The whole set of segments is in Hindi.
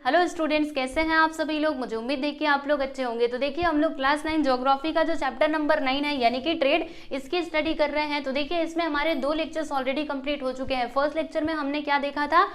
हेलो स्टूडेंट्स, कैसे हैं आप सभी लोग। मुझे उम्मीद है कि आप लोग अच्छे होंगे। तो देखिए हम लोग क्लास 9 ज्योग्राफी का जो चैप्टर नंबर 9 है यानी कि ट्रेड, इसकी स्टडी कर रहे हैं। तो देखिए इसमें हमारे 2 लेक्चर्स ऑलरेडी कंप्लीट हो चुके हैं। फर्स्ट लेक्चर में हमने क्या देखा था,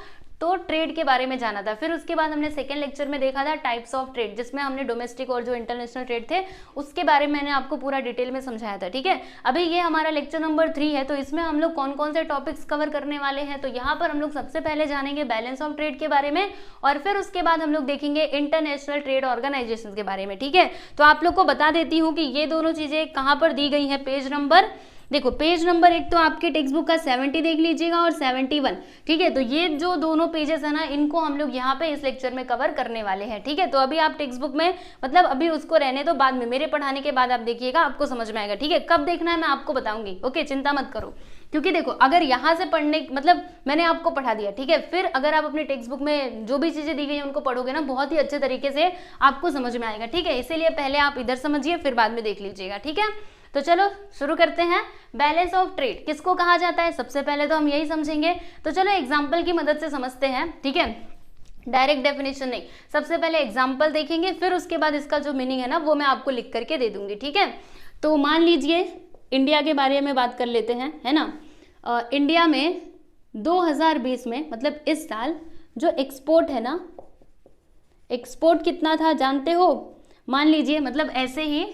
तो ट्रेड के बारे में जाना था। फिर उसके बाद हमने सेकेंड लेक्चर में देखा था टाइप्स ऑफ ट्रेड, जिसमें हमने डोमेस्टिक और जो इंटरनेशनल ट्रेड थे उसके बारे में मैंने आपको पूरा डिटेल में समझाया था। ठीक है, अभी ये हमारा लेक्चर नंबर 3 है। तो इसमें हम लोग कौन कौन से टॉपिक्स कवर करने वाले हैं, तो यहाँ पर हम लोग सबसे पहले जानेंगे बैलेंस ऑफ ट्रेड के बारे में, और फिर उसके बाद हम लोग देखेंगे इंटरनेशनल ट्रेड ऑर्गेनाइजेशन के बारे में। ठीक है, तो आप लोग को बता देती हूँ कि ये दोनों चीजें कहाँ पर दी गई हैं। पेज नंबर, देखो पेज नंबर 1 तो आपके टेक्स्ट बुक का 70 देख लीजिएगा और 71। ठीक है, तो ये जो दोनों पेजेस है ना, इनको हम लोग यहाँ पे इस लेक्चर में कवर करने वाले हैं। ठीक है, तो अभी आप टेक्स्ट बुक में मतलब अभी उसको रहने दो, बाद में मेरे पढ़ाने के बाद आप देखिएगा, आपको समझ में आएगा। ठीक है, कब देखना है मैं आपको बताऊंगी। ओके, चिंता मत करो, क्योंकि देखो अगर यहाँ से पढ़ने मतलब मैंने आपको पढ़ा दिया, ठीक है, फिर अगर आप अपनी टेक्स्ट बुक में जो भी चीजें दी गई हैं उनको पढ़ोगे ना, बहुत ही अच्छे तरीके से आपको समझ में आएगा। ठीक है, इसीलिए पहले आप इधर समझिए, फिर बाद में देख लीजिएगा। ठीक है, तो चलो शुरू करते हैं। बैलेंस ऑफ ट्रेड किसको कहा जाता है, सबसे पहले तो हम यही समझेंगे। तो चलो एग्जाम्पल की मदद से समझते हैं। ठीक है, डायरेक्ट डेफिनेशन नहीं, सबसे पहले एग्जाम्पल देखेंगे, फिर उसके बाद इसका जो मीनिंग है ना वो मैं आपको लिख करके दे दूंगी। ठीक है, तो मान लीजिए इंडिया के बारे में बात कर लेते हैं, है ना। इंडिया में 2020 में मतलब इस साल जो एक्सपोर्ट है ना, एक्सपोर्ट कितना था जानते हो। मान लीजिए मतलब ऐसे ही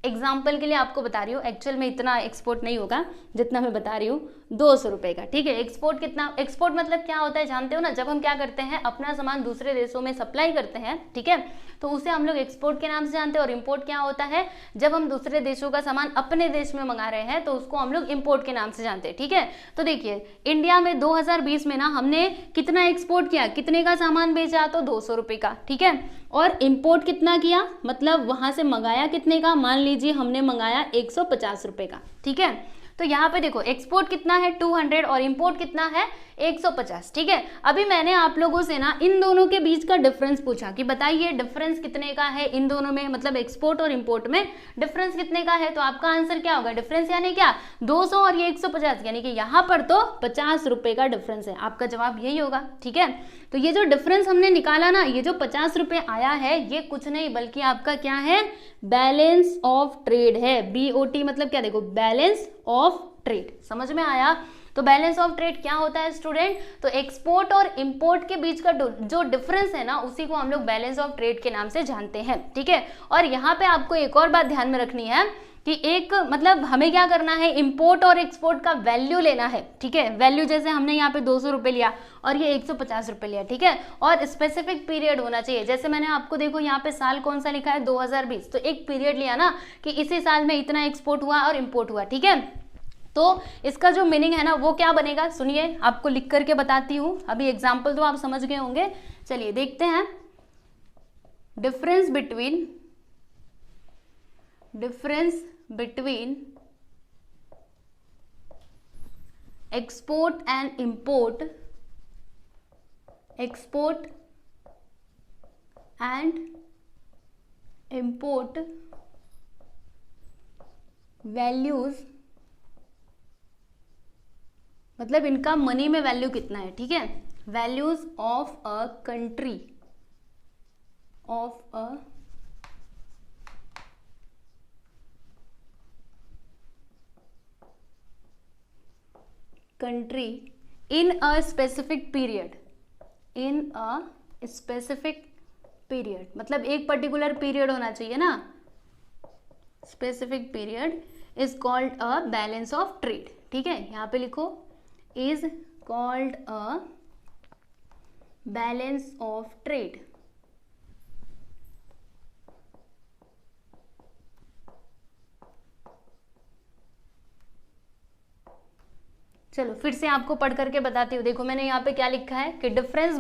एग्जाम्पल के लिए आपको बता रही हूँ, एक्चुअल में इतना एक्सपोर्ट नहीं होगा जितना मैं बता रही हूँ, 200 रुपए का। ठीक है, एक्सपोर्ट कितना, एक्सपोर्ट मतलब क्या होता है जानते हो ना, जब हम क्या करते हैं अपना सामान दूसरे देशों में सप्लाई करते हैं, ठीक है, तो उसे हम लोग एक्सपोर्ट के नाम से जानते हैं। और इम्पोर्ट क्या होता है, जब हम दूसरे देशों का सामान अपने देश में मंगा रहे हैं तो उसको हम लोग इम्पोर्ट के नाम से जानते हैं। ठीक है, तो देखिए इंडिया में 2020 में ना हमने कितना एक्सपोर्ट किया, कितने का सामान बेचा, तो 200 रुपए का। ठीक है, और इम्पोर्ट कितना किया, मतलब वहां से मंगाया कितने का, मान लीजिए हमने मंगाया 150 रुपए का। ठीक है, तो यहाँ पे देखो एक्सपोर्ट कितना है 200 और इंपोर्ट कितना है 150। ठीक है, अभी मैंने आप लोगों से ना इन दोनों के बीच का डिफरेंस पूछा कि बताइए डिफरेंस कितने का है इन दोनों में, मतलब एक्सपोर्ट और इंपोर्ट में डिफरेंस कितने का है। तो आपका आंसर क्या होगा, डिफरेंस यानी क्या 200 और ये 150, यानी कि यहाँ पर तो 50 रुपए का डिफरेंस है। आपका जवाब यही होगा। ठीक है, तो ये जो डिफरेंस हमने निकाला ना, ये जो 50 रुपए आया है, ये कुछ नहीं बल्कि आपका क्या है, बैलेंस ऑफ ट्रेड है। BOT मतलब क्या, देखो बैलेंस ऑफ ट्रेड, समझ में आया। तो बैलेंस ऑफ ट्रेड क्या होता है स्टूडेंट, तो एक्सपोर्ट और इंपोर्ट के बीच का जो डिफरेंस है ना, उसी को हम लोग बैलेंस ऑफ ट्रेड के नाम से जानते हैं। ठीक है, और यहाँ पे आपको एक और बात ध्यान में रखनी है कि एक मतलब हमें क्या करना है, इंपोर्ट और एक्सपोर्ट का वैल्यू लेना है। ठीक है, वैल्यू जैसे हमने यहाँ पे 200 रुपए लिया और ये 150 रुपए लिया। ठीक है, और स्पेसिफिक पीरियड होना चाहिए। जैसे मैंने आपको देखो यहाँ पे साल कौन सा लिखा है 2020, तो एक पीरियड लिया ना कि इसी साल में इतना एक्सपोर्ट हुआ और इम्पोर्ट हुआ। ठीक है, तो इसका जो मीनिंग है ना वो क्या बनेगा, सुनिए आपको लिख करके बताती हूँ। अभी एग्जाम्पल तो आप समझ गए होंगे, चलिए देखते हैं। Difference between export and import, export and import values, मतलब इनका मनी में वैल्यू कितना है। ठीक है, values of a country, of a country in a specific period, in a specific period, मतलब एक पर्टिकुलर पीरियड होना चाहिए ना, specific period is called a balance of trade. ठीक है, यहाँ पे लिखो is called a balance of trade। चलो फिर से आपको पढ़ करके बताती हूँ। देखो मैंने यहाँ पे क्या लिखा है कि डिफरेंस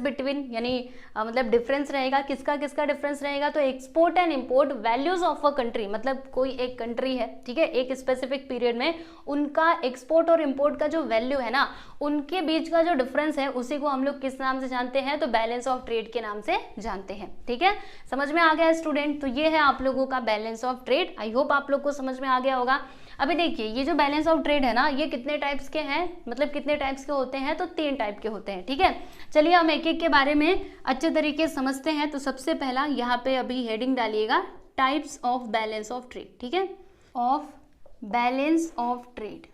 बिटवीन यानी मतलब डिफरेंस रहेगा, किसका किसका डिफरेंस रहेगा, तो export and import values of a country, मतलब कोई एक कंट्री है, ठीक है, एक स्पेसिफिक पीरियड में उनका एक्सपोर्ट और इंपोर्ट का जो वैल्यू है ना, उनके बीच का जो डिफरेंस है उसी को हम लोग किस नाम से जानते हैं, तो बैलेंस ऑफ ट्रेड के नाम से जानते हैं। ठीक है, समझ में आ गया स्टूडेंट। तो ये है आप लोगों का balance of trade. I hope आप लोग को समझ में आ गया होगा। अभी देखिए ये जो बैलेंस ऑफ ट्रेड है ना, ये कितने टाइप्स के हैं, मतलब कितने टाइप्स के होते हैं, तो 3 टाइप के होते हैं। ठीक है, चलिए हम एक एक के बारे में अच्छे तरीके से समझते हैं। तो सबसे पहला यहाँ पे अभी हेडिंग डालिएगा, types of balance of trade. ठीक है, ऑफ बैलेंस ऑफ ट्रेड।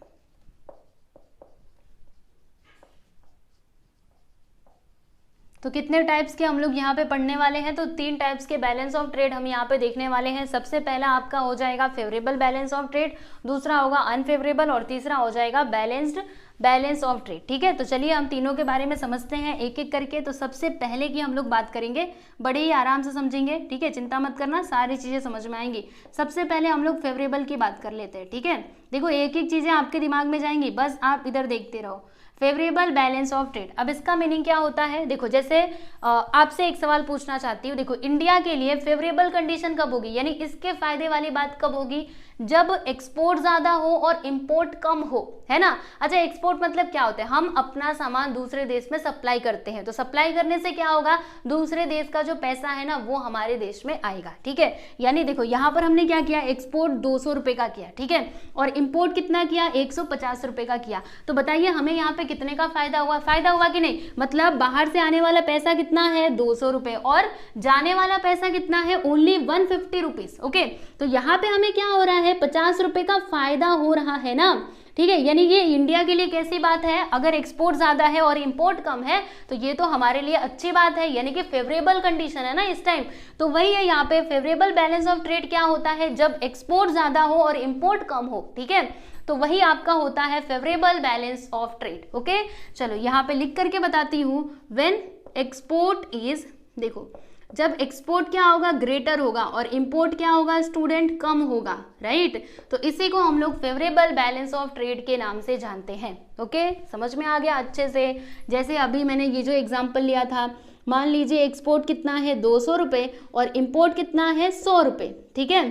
तो कितने टाइप्स के हम लोग यहाँ पे पढ़ने वाले हैं, तो 3 टाइप्स के बैलेंस ऑफ ट्रेड हम यहाँ पे देखने वाले हैं। सबसे पहला आपका हो जाएगा फेवरेबल बैलेंस ऑफ ट्रेड, दूसरा होगा अनफेवरेबल और तीसरा हो जाएगा बैलेंस्ड बैलेंस ऑफ ट्रेड। ठीक है, तो चलिए हम तीनों के बारे में समझते हैं एक एक करके। तो सबसे पहले की हम लोग बात करेंगे, बड़े ही आराम से समझेंगे। ठीक है, चिंता मत करना, सारी चीजें समझ में आएंगी। सबसे पहले हम लोग फेवरेबल की बात कर लेते हैं। ठीक है, देखो एक एक चीजें आपके दिमाग में जाएंगी, बस आप इधर देखते रहो। फेवरेबल बैलेंस ऑफ ट्रेड, अब इसका मीनिंग क्या होता है, देखो जैसे आपसे एक सवाल पूछना चाहती हूँ। देखो इंडिया के लिए फेवरेबल कंडीशन कब होगी, यानी इसके फायदे वाली बात कब होगी, जब एक्सपोर्ट ज्यादा हो और इंपोर्ट कम हो, है ना। अच्छा, एक्सपोर्ट मतलब क्या होता है, हम अपना सामान दूसरे देश में सप्लाई करते हैं, तो सप्लाई करने से क्या होगा, दूसरे देश का जो पैसा है ना वो हमारे देश में आएगा। ठीक है, यानी देखो यहाँ पर हमने क्या किया, एक्सपोर्ट 200 रुपए का किया, ठीक है, और इंपोर्ट कितना किया, 150 रुपए का किया। तो बताइए हमें यहाँ पे कितने का फायदा हुआ, फायदा हुआ कि नहीं, मतलब बाहर से आने वाला पैसा कितना है 200 रुपए और जाने वाला पैसा कितना है, ओनली 150 रुपीज। ओके, तो यहाँ पे हमें क्या हो रहा है, 50 रुपए का फायदा हो रहा है ना। ठीक है, यानी ये इंडिया के लिए कैसी बात है, अगर एक्सपोर्ट ज्यादा है और इंपोर्ट कम है तो ये तो हमारे लिए अच्छी बात है, यानी कि फेवरेबल कंडीशन है ना इस टाइम। तो वही है यहाँ पे फेवरेबल बैलेंस ऑफ ट्रेड क्या होता है, जब एक्सपोर्ट ज्यादा हो और इंपोर्ट कम हो। ठीक है, तो वही आपका होता है favourable balance of trade. Okay, चलो यहाँ पे लिख करके बताती हूँ, व्हेन एक्सपोर्ट इज, देखो जब एक्सपोर्ट क्या होगा, ग्रेटर होगा, और इंपोर्ट क्या होगा स्टूडेंट, कम होगा, राइट। तो इसी को हम लोग फेवरेबल बैलेंस ऑफ ट्रेड के नाम से जानते हैं। ओके, समझ में आ गया अच्छे से। जैसे अभी मैंने ये जो एग्जांपल लिया था, मान लीजिए एक्सपोर्ट कितना है 200 रुपए और इंपोर्ट कितना है 100 रुपए। ठीक है,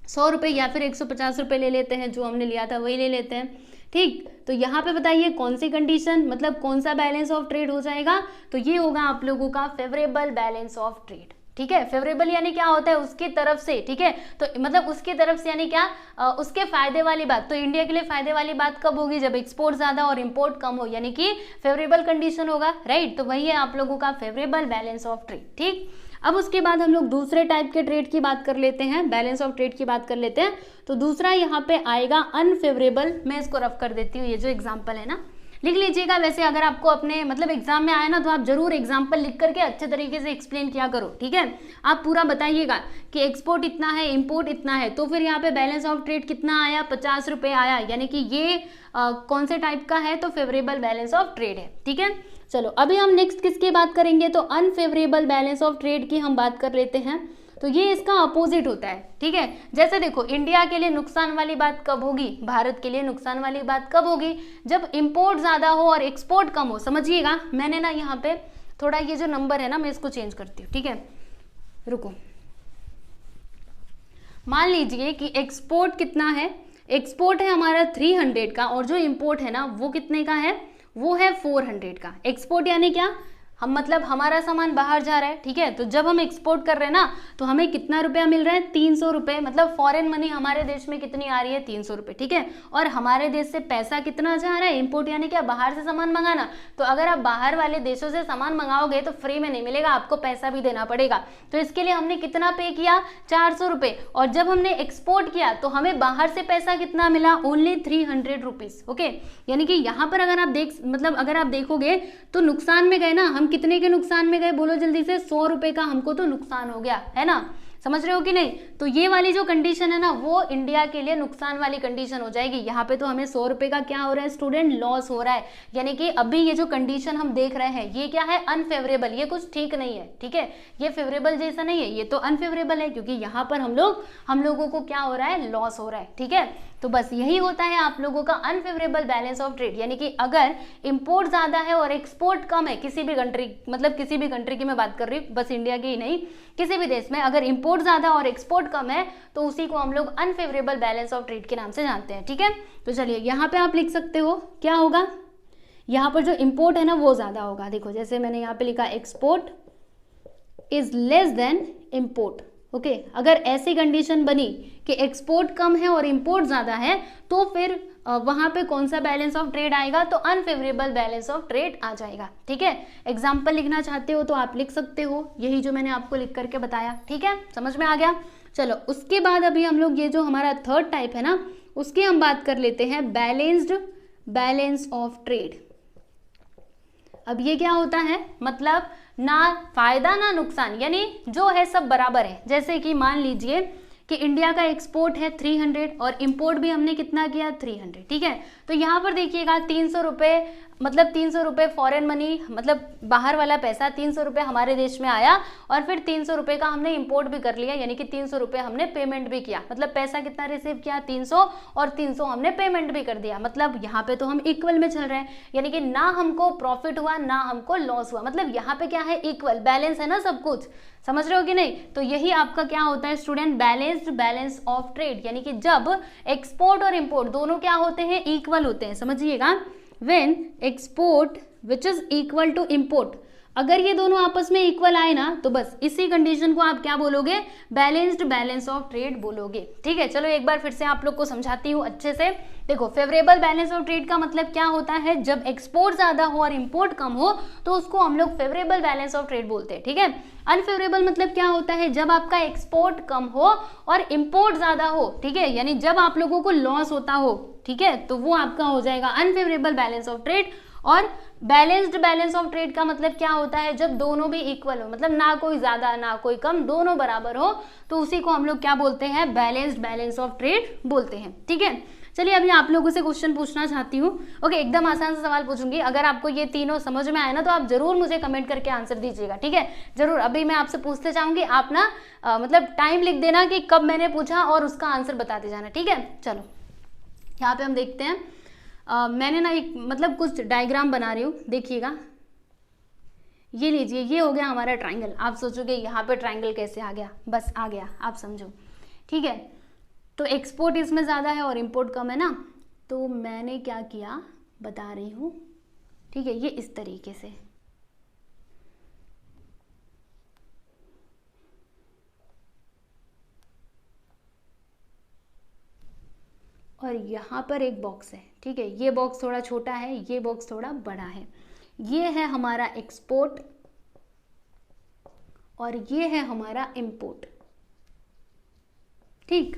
100 रुपए या फिर 150 रुपए ले लेते हैं, जो हमने लिया था वही ले लेते हैं। ठीक, तो यहाँ पे बताइए कौन सी कंडीशन, मतलब कौन सा बैलेंस ऑफ ट्रेड हो जाएगा, तो ये होगा आप लोगों का फेवरेबल बैलेंस ऑफ ट्रेड। ठीक है, फेवरेबल यानी क्या होता है, उसकी तरफ से। ठीक है, तो मतलब उसकी तरफ से यानी क्या, उसके फायदे वाली बात। तो इंडिया के लिए फायदे वाली बात कब होगी, जब एक्सपोर्ट ज्यादा और इंपोर्ट कम हो, यानी कि फेवरेबल कंडीशन होगा, राइट। तो वही है आप लोगों का फेवरेबल बैलेंस ऑफ ट्रेड। ठीक, अब उसके बाद हम लोग दूसरे टाइप के ट्रेड की बात कर लेते हैं, बैलेंस ऑफ ट्रेड की बात कर लेते हैं। तो दूसरा यहाँ पे आएगा अनफेवरेबल। मैं इसको रफ कर देती हूँ, ये जो एग्जाम्पल है ना लिख लीजिएगा। वैसे अगर आपको अपने मतलब एग्जाम में आया ना, तो आप जरूर एग्जाम्पल लिख करके अच्छे तरीके से एक्सप्लेन किया करो। ठीक है, आप पूरा बताइएगा कि एक्सपोर्ट इतना है, इंपोर्ट इतना है, तो फिर यहाँ पे बैलेंस ऑफ ट्रेड कितना आया, 50 रुपए आया, यानी कि ये कौन से टाइप का है, तो फेवरेबल बैलेंस ऑफ ट्रेड है। ठीक है, चलो अभी हम नेक्स्ट किसकी बात करेंगे, तो अनफेवरेबल बैलेंस ऑफ ट्रेड की हम बात कर लेते हैं। तो ये इसका अपोजिट होता है। ठीक है, जैसे देखो इंडिया के लिए नुकसान वाली बात कब होगी, भारत के लिए नुकसान वाली बात कब होगी, जब इंपोर्ट ज्यादा हो और एक्सपोर्ट कम हो। समझिएगा, मैंने ना यहाँ पे थोड़ा ये जो नंबर है ना, मैं इसको चेंज करती हूँ। ठीक है, रुको, मान लीजिए कि एक्सपोर्ट कितना है, एक्सपोर्ट है हमारा 300 का, और जो इंपोर्ट है ना वो कितने का है, वो है 400 का। एक्सपोर्ट यानी क्या, हम मतलब हमारा सामान बाहर जा रहा है। ठीक है, तो जब हम एक्सपोर्ट कर रहे हैं ना, तो हमें कितना रुपया मिल रहा है, 300 रुपए, मतलब फॉरेन मनी हमारे देश में कितनी आ रही है, 300 रुपए। ठीक है, और हमारे देश से पैसा कितना जा रहा है, इंपोर्ट यानी क्या, बाहर से सामान मंगाना। तो अगर आप बाहर वाले देशों से सामान मंगाओगे तो फ्री में नहीं मिलेगा, आपको पैसा भी देना पड़ेगा। तो इसके लिए हमने कितना पे किया, 400 रुपए, और जब हमने एक्सपोर्ट किया तो हमें बाहर से पैसा कितना मिला, ओनली 300 रुपीज। ओके, यानी कि यहाँ पर अगर आप देखोगे तो नुकसान में गए ना हम, कितने के नुकसान में गए, बोलो जल्दी से, 100 रुपए का हमको तो नुकसान हो गया, है ना। समझ रहे हो कि नहीं। तो ये वाली जो कंडीशन है ना, वो इंडिया के लिए नुकसान वाली कंडीशन हो जाएगी। यहाँ पे तो हमें 100 रुपए का क्या हो रहा है स्टूडेंट, लॉस हो रहा है। यानी कि अभी ये जो कंडीशन हम देख रहे हैं ये क्या है, अनफेवरेबल, ये कुछ ठीक नहीं है। ठीक है, ये फेवरेबल जैसा नहीं है, ये तो अनफेवरेबल है, क्योंकि यहाँ पर हम लोगों को क्या हो रहा है, लॉस हो रहा है। ठीक है, तो बस यही होता है आप लोगों का अनफेवरेबल बैलेंस ऑफ ट्रेड। यानी कि अगर इंपोर्ट ज्यादा है और एक्सपोर्ट कम है, किसी भी कंट्री, मतलब किसी भी कंट्री की मैं बात कर रही हूँ, बस इंडिया की ही नहीं, किसी भी देश में अगर इंपोर्ट ज्यादा और एक्सपोर्ट कम है तो उसी को हम लोग अनफेवरेबल बैलेंस ऑफ ट्रेड के नाम से जानते हैं। ठीक है, तो चलिए यहाँ पे आप लिख सकते हो क्या होगा, यहाँ पर जो इंपोर्ट है ना वो ज्यादा होगा। देखो जैसे मैंने यहाँ पे लिखा export is less then import. Okay अगर ऐसी कंडीशन बनी कि एक्सपोर्ट कम है और इंपोर्ट ज़्यादा है तो फिर वहाँ पे कौन सा बैलेंस ऑफ ट्रेड आएगा, तो अनफेवरेबल बैलेंस ऑफ ट्रेड आ जाएगा। ठीक है, एग्जाम्पल लिखना चाहते हो तो आप लिख सकते हो, यही जो मैंने आपको लिख करके बताया। ठीक है, समझ में आ गया। चलो उसके बाद अभी हम लोग ये जो हमारा थर्ड टाइप है ना, उसकी हम बात कर लेते हैं, बैलेंस्ड बैलेंस ऑफ ट्रेड। अब ये क्या होता है, मतलब ना फायदा ना नुकसान, यानी जो है सब बराबर है। जैसे कि मान लीजिए कि इंडिया का एक्सपोर्ट है 300 और इंपोर्ट भी हमने कितना किया 300। ठीक है, तो यहाँ पर देखिएगा 300 रुपये, मतलब 300 रुपये फॉरेन मनी, मतलब बाहर वाला पैसा 300 रुपये हमारे देश में आया और फिर 300 रुपये का हमने इंपोर्ट भी कर लिया, यानी कि 300 रुपये हमने पेमेंट भी किया। मतलब पैसा कितना रिसीव किया 300 और 300 हमने पेमेंट भी कर दिया। मतलब यहाँ पे तो हम इक्वल में चल रहे हैं, यानी कि ना हमको प्रॉफिट हुआ ना हमको लॉस हुआ। मतलब यहाँ पे क्या है, इक्वल बैलेंस है ना सब कुछ, समझ रहे हो कि नहीं। तो यही आपका क्या होता है student, balanced balance of trade, यानी कि जब एक्सपोर्ट और इंपोर्ट दोनों क्या होते हैं, इक्वल होते हैं। समझिएगा, when export which is equal to import, अगर ये दोनों आपस में इक्वल आए ना तो बस इसी कंडीशन को आप क्या बोलोगे, बैलेंस्ड बैलेंस ऑफ ट्रेड बोलोगे। ठीक है, चलो एक बार फिर से आप लोग को समझाती हूँ अच्छे से। देखो, फेवरेबल बैलेंस ऑफ ट्रेड का मतलब क्या होता है, जब एक्सपोर्ट ज्यादा हो और इंपोर्ट कम हो तो उसको हम लोग फेवरेबल बैलेंस ऑफ ट्रेड बोलते हैं। ठीक है, अनफेवरेबल मतलब क्या होता है, जब आपका एक्सपोर्ट कम हो और इंपोर्ट ज्यादा हो। ठीक है, यानी जब आप लोगों को लॉस होता हो, ठीक है, तो वो आपका हो जाएगा अनफेवरेबल बैलेंस ऑफ ट्रेड। और बैलेंस्ड बैलेंस ऑफ ट्रेड का मतलब क्या होता है, जब दोनों भी इक्वल हो, मतलब ना कोई ज्यादा ना कोई कम, दोनों बराबर हो, तो उसी को हम लोग क्या बोलते हैं, बैलेंस्ड बैलेंस ऑफ ट्रेड बोलते हैं। ठीक है, चलिए अभी आप लोगों से क्वेश्चन पूछना चाहती हूँ। ओके, एकदम आसान सा सवाल पूछूंगी, अगर आपको ये तीनों समझ में आए ना तो आप जरूर मुझे कमेंट करके आंसर दीजिएगा। ठीक है, जरूर। अभी मैं आपसे पूछते जाऊंगी, आप ना मतलब टाइम लिख देना कि कब मैंने पूछा और उसका आंसर बताते जाना। ठीक है, चलो यहाँ पे हम देखते हैं। मैंने ना एक मतलब कुछ डायग्राम बना रही हूँ, देखिएगा। ये लीजिए, ये हो गया हमारा ट्राइंगल। आप सोचोगे यहाँ पे ट्राइंगल कैसे आ गया, बस आ गया, आप समझो। ठीक है, तो एक्सपोर्ट इसमें ज़्यादा है और इंपोर्ट कम है ना, तो मैंने क्या किया बता रही हूँ। ठीक है, ये इस तरीके से, और यहाँ पर एक बॉक्स है। ठीक है, ये बॉक्स थोड़ा छोटा है, ये बॉक्स थोड़ा बड़ा है। ये है हमारा एक्सपोर्ट और ये है हमारा इंपोर्ट। ठीक,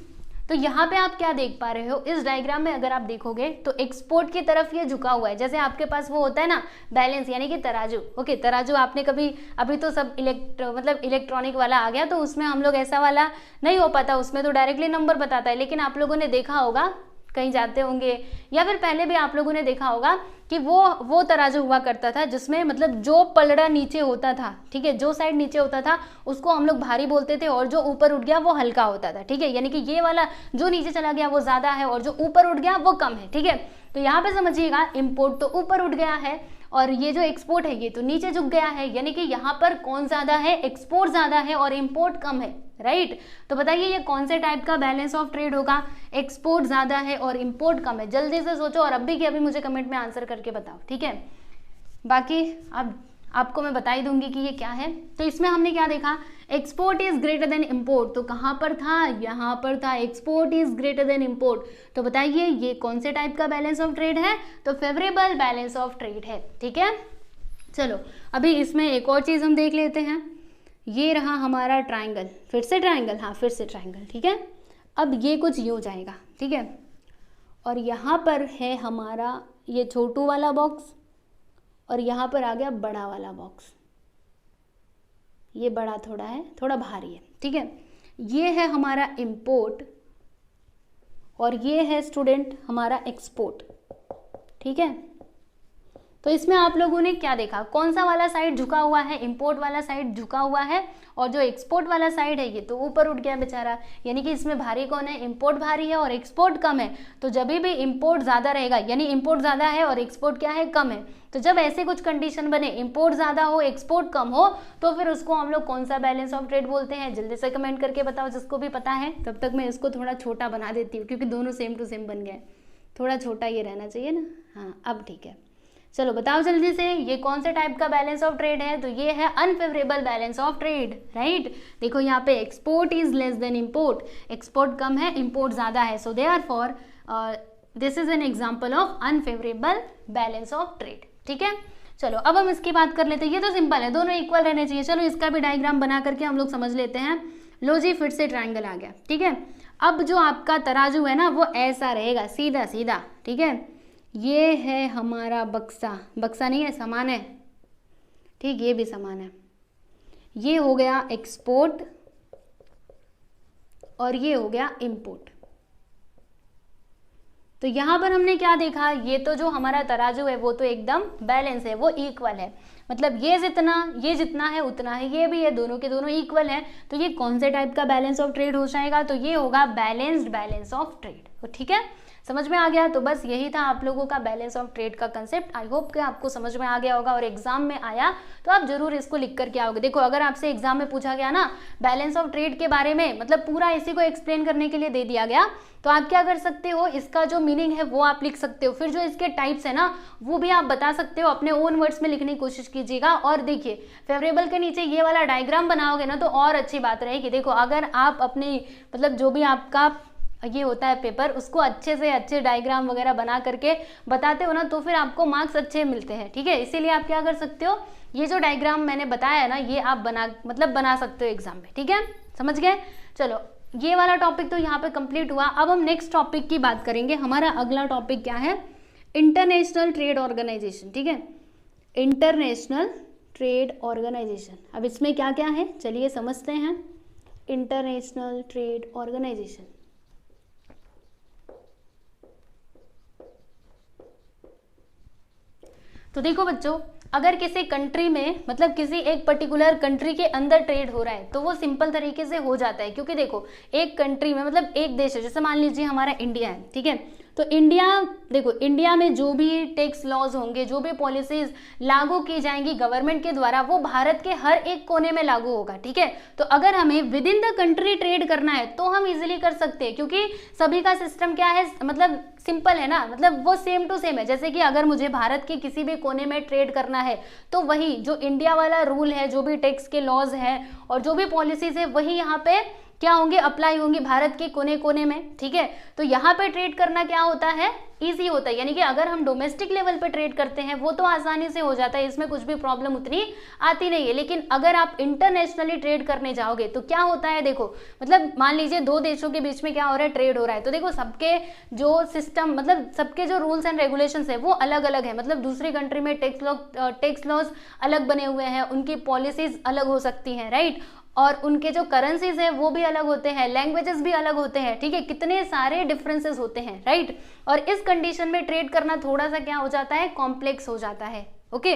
तो यहाँ पे आप क्या देख पा रहे हो, इस डायग्राम में अगर आप देखोगे तो एक्सपोर्ट की तरफ ये झुका हुआ है। जैसे आपके पास वो होता है ना बैलेंस, यानी कि तराजू। ओके, तराजू आपने कभी, अभी तो सब मतलब इलेक्ट्रॉनिक वाला आ गया, तो उसमें हम लोग ऐसा वाला नहीं हो पाता, उसमें तो डायरेक्टली नंबर बताता है। लेकिन आप लोगों ने देखा होगा, कहीं जाते होंगे या फिर पहले भी आप लोगों ने देखा होगा कि वो तराजू हुआ करता था जिसमें मतलब जो पलड़ा नीचे होता था, ठीक है, जो साइड नीचे होता था उसको हम लोग भारी बोलते थे और जो ऊपर उठ गया वो हल्का होता था। ठीक है, यानी कि ये वाला जो नीचे चला गया वो ज्यादा है और जो ऊपर उठ गया वो कम है। ठीक है, तो यहाँ पे समझिएगा, इंपोर्ट तो ऊपर उठ गया है और ये जो एक्सपोर्ट है ये तो नीचे झुक गया है, यानी कि यहाँ पर कौन ज्यादा है, एक्सपोर्ट ज्यादा है और इंपोर्ट कम है। राइट, तो बताइए ये कौन से टाइप का बैलेंस ऑफ ट्रेड होगा, एक्सपोर्ट ज्यादा है और इंपोर्ट कम है। जल्दी से सोचो और अभी के अभी मुझे कमेंट में आंसर करके बताओ। ठीक है, बाकी आपको मैं बता ही दूंगी कि ये क्या है। तो इसमें हमने क्या देखा, export is greater than import, तो कहाँ पर था, यहाँ पर था, export is greater than import. तो बताइए ये कौन से टाइप का बैलेंस ऑफ ट्रेड है, तो फेवरेबल बैलेंस ऑफ ट्रेड है। ठीक है, चलो अभी इसमें एक और चीज हम देख लेते हैं। ये रहा हमारा ट्राइंगल, फिर से ट्राइंगल, हाँ फिर से ट्राइंगल। ठीक है, अब ये कुछ यूँ जाएगा। ठीक है, और यहाँ पर है हमारा ये छोटू वाला बॉक्स और यहाँ पर आ गया बड़ा वाला बॉक्स। ये बड़ा थोड़ा है, थोड़ा भारी है। ठीक है, ये है हमारा इंपोर्ट और ये है स्टूडेंट हमारा एक्सपोर्ट। ठीक है, तो इसमें आप लोगों ने क्या देखा, कौन सा वाला साइड झुका हुआ है, इंपोर्ट वाला साइड झुका हुआ है और जो एक्सपोर्ट वाला साइड है ये तो ऊपर उठ गया बेचारा। यानी कि इसमें भारी कौन है, इंपोर्ट भारी है और एक्सपोर्ट कम है। तो जब भी इंपोर्ट ज्यादा रहेगा, यानी इंपोर्ट ज्यादा है और एक्सपोर्ट क्या है, कम है, तो जब ऐसे कुछ कंडीशन बने, इंपोर्ट ज्यादा हो एक्सपोर्ट कम हो, तो फिर उसको हम लोग कौन सा बैलेंस ऑफ ट्रेड बोलते हैं। जल्दी से कमेंट करके बताओ जिसको भी पता है। तब तक मैं इसको थोड़ा छोटा बना देती हूँ क्योंकि दोनों सेम टू सेम बन गए, थोड़ा छोटा ये रहना चाहिए ना। हाँ अब ठीक है, चलो बताओ जल्दी से, ये कौन से टाइप का बैलेंस ऑफ ट्रेड है? तो ये है unfavourable balance of trade, right. देखो यहाँ पे export is less than import, export कम है, इम्पोर्ट ज़्यादा है, so therefore this is an example of unfavourable balance of trade, ठीक है। चलो अब हम इसकी बात कर लेते हैं, ये तो सिंपल है, दोनों इक्वल रहने चाहिए। चलो इसका भी डायग्राम बना करके हम लोग समझ लेते हैं। लो जी, फिर से ट्रायंगल आ गया, ठीक है। अब जो आपका तराजू है ना वो ऐसा रहेगा, सीधा सीधा, ठीक है। ये है हमारा बक्सा, बक्सा नहीं है, सामान है, ठीक, ये भी सामान है। ये हो गया एक्सपोर्ट और ये हो गया इंपोर्ट। तो यहां पर हमने क्या देखा, ये तो जो हमारा तराजू है वो तो एकदम बैलेंस है, वो इक्वल है, मतलब ये जितना है उतना है, ये भी है, दोनों के दोनों इक्वल है। तो ये कौन से टाइप का बैलेंस ऑफ ट्रेड हो जाएगा? तो ये होगा बैलेंस्ड बैलेंस ऑफ ट्रेड, ठीक है। समझ में आ गया? तो बस यही था आप लोगों का बैलेंस ऑफ ट्रेड का कंसेप्ट। आई होप कि आपको समझ में आ गया होगा और एग्जाम में आया तो आप जरूर इसको लिख करके आओगे। देखो अगर आपसे एग्जाम में पूछा गया ना बैलेंस ऑफ ट्रेड के बारे में, मतलब पूरा इसी को एक्सप्लेन करने के लिए दे दिया गया, तो आप क्या कर सकते हो, इसका जो मीनिंग है वो आप लिख सकते हो, फिर जो इसके टाइप्स है ना वो भी आप बता सकते हो, अपने ओन वर्ड्स में लिखने की कोशिश कीजिएगा। और देखिए फेवरेबल के नीचे ये वाला डायग्राम बनाओगे ना तो और अच्छी बात रहेगी। देखो अगर आप अपने मतलब जो भी आपका ये होता है पेपर, उसको अच्छे से अच्छे डायग्राम वगैरह बना करके बताते हो ना तो फिर आपको मार्क्स अच्छे मिलते हैं, ठीक है। इसीलिए आप क्या कर सकते हो, ये जो डायग्राम मैंने बताया है ना ये आप बना सकते हो एग्जाम में, ठीक है, समझ गए। चलो ये वाला टॉपिक तो यहाँ पे कंप्लीट हुआ। अब हम नेक्स्ट टॉपिक की बात करेंगे। हमारा अगला टॉपिक क्या है, इंटरनेशनल ट्रेड ऑर्गेनाइजेशन, ठीक है, इंटरनेशनल ट्रेड ऑर्गेनाइजेशन। अब इसमें क्या क्या है चलिए समझते हैं। इंटरनेशनल ट्रेड ऑर्गेनाइजेशन, तो देखो बच्चों, अगर किसी कंट्री में मतलब किसी एक पर्टिकुलर कंट्री के अंदर ट्रेड हो रहा है तो वो सिंपल तरीके से हो जाता है, क्योंकि देखो एक कंट्री में मतलब एक देश है, जैसे मान लीजिए हमारा इंडिया है, ठीक है। तो इंडिया, देखो इंडिया में जो भी टैक्स लॉज होंगे, जो भी पॉलिसीज लागू की जाएंगी गवर्नमेंट के द्वारा, वो भारत के हर एक कोने में लागू होगा, ठीक है। तो अगर हमें with in the country trade करना है तो हम इजीली कर सकते हैं, क्योंकि सभी का सिस्टम क्या है, मतलब सिंपल है ना, मतलब वो सेम टू सेम है। जैसे कि अगर मुझे भारत के किसी भी कोने में ट्रेड करना है तो वही जो इंडिया वाला रूल है, जो भी टैक्स के लॉज है और जो भी पॉलिसीज है वही यहाँ पे क्या होंगे, अप्लाई होंगी भारत के कोने कोने में, ठीक है। तो यहाँ पे ट्रेड करना क्या होता है, इजी होता है, यानी कि अगर हम डोमेस्टिक लेवल पे ट्रेड करते हैं वो तो आसानी से हो जाता है, इसमें कुछ भी प्रॉब्लम उतनी आती नहीं है। लेकिन अगर आप इंटरनेशनली ट्रेड करने जाओगे तो क्या होता है, देखो मतलब मान लीजिए दो देशों के बीच में क्या हो रहा है, ट्रेड हो रहा है, तो देखो सबके जो सिस्टम मतलब सबके जो रूल्स एंड रेगुलेशंस है वो अलग अलग है। मतलब दूसरी कंट्री में टैक्स लॉज अलग बने हुए हैं, उनकी पॉलिसीज अलग हो सकती हैं, राइट, और उनके जो करेंसीज है वो भी अलग होते हैं, लैंग्वेजेस भी अलग होते हैं, ठीक है, कितने सारे डिफरेंसेस होते हैं, राइट। और इस कंडीशन में ट्रेड करना थोड़ा सा क्या हो जाता है, कॉम्प्लेक्स हो जाता है, ओके।